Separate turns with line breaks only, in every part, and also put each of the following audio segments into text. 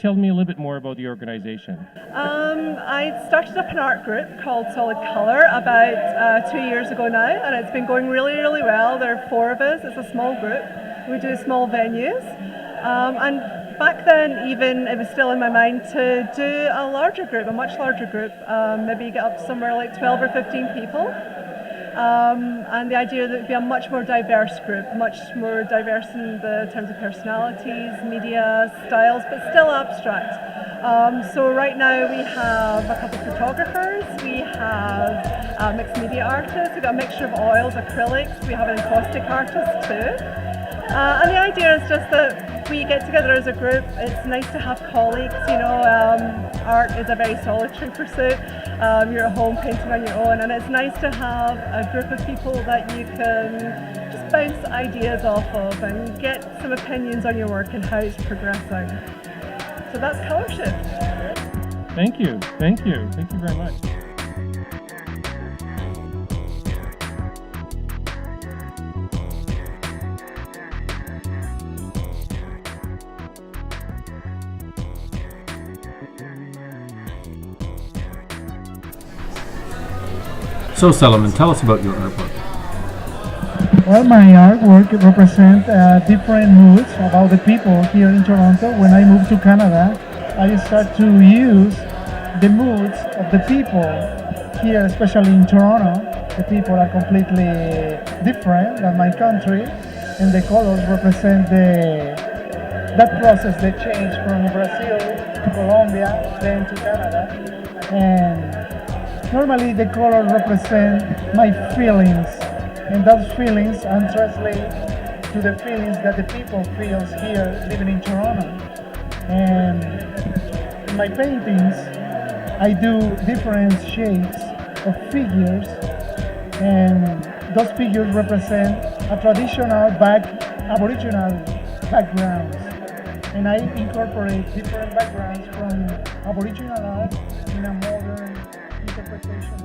tell me a little bit more about the organization?
I started up an art group called Solid Colour about 2 years ago now, and it's been going really, really well. There are 4 of us. It's a small group. We do small venues. And back then, even, it was still in my mind to do a larger group, a much larger group, maybe get up to somewhere like 12 or 15 people. And the idea that it would be a much more diverse group, much more diverse in the terms of personalities, media, styles, but still abstract. So right now we have a couple of photographers, we have mixed media artists, we've got a mixture of oils, acrylics, we have an encaustic artist too. And the idea is just that we get together as a group. It's nice to have colleagues, you know. Art is a very solitary pursuit. You're at home painting on your own, and it's nice to have a group of people that you can just bounce ideas off of and get some opinions on your work and how it's progressing. So that's Colour Shift.
Thank you very much.
So Salomon, tell us about your artwork.
Well, my artwork represents different moods about the people here in Toronto. When I moved to Canada, I start to use the moods of the people here, especially in Toronto. The people are completely different than my country, and the colors represent that process, the change from Brazil to Colombia, then to Canada. And normally the color represent my feelings, and those feelings I translate to the feelings that the people feels here living in Toronto. And in my paintings, I do different shapes of figures, and those figures represent a traditional Aboriginal backgrounds. And I incorporate different backgrounds from Aboriginal art in a modern interpretation of.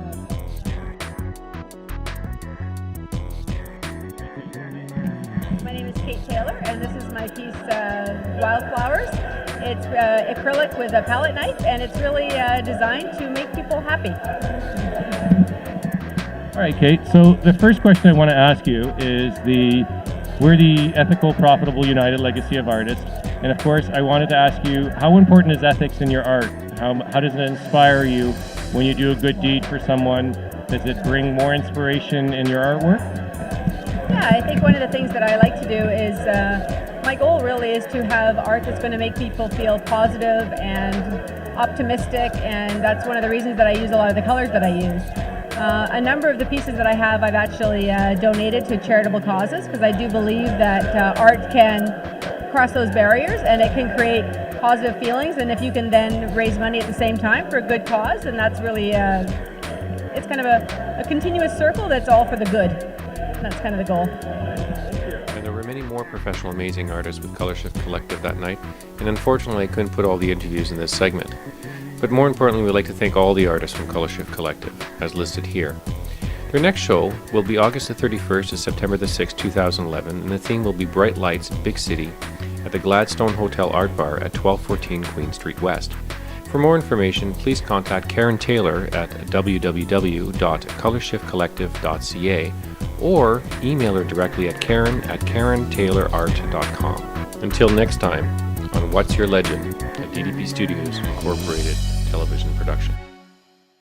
My name is Kate Taylor, and this is my piece, Wildflowers. It's acrylic with a palette knife, and it's really designed to make people happy.
All right, Kate. So the first question I want to ask you is we're the ethical, profitable, united legacy of artists. And of course, I wanted to ask you, how important is ethics in your art? How does it inspire you when you do a good deed for someone? Does it bring more inspiration in your artwork?
Yeah, I think one of the things that I like to do is, my goal really is to have art that's going to make people feel positive and optimistic, and that's one of the reasons that I use a lot of the colors that I use. A number of the pieces that I have, I've actually donated to charitable causes, because I do believe that art can cross those barriers and it can create positive feelings, and if you can then raise money at the same time for a good cause, and that's really, it's kind of a continuous circle that's all for the good. That's kind of the goal.
And there were many more professional amazing artists with Colour Shift Collective that night, and unfortunately I couldn't put all the interviews in this segment. But more importantly, we'd like to thank all the artists from Colour Shift Collective, as listed here. Their next show will be August the 31st to September the 6th, 2011, and the theme will be Bright Lights, Big City, at the Gladstone Hotel Art Bar at 1214 Queen Street West. For more information, please contact Karen Taylor at www.colorshiftcollective.ca or email her directly at karen@karentaylorart.com. Until next time, on What's Your Legend, a D.D.P. Studios Incorporated television production.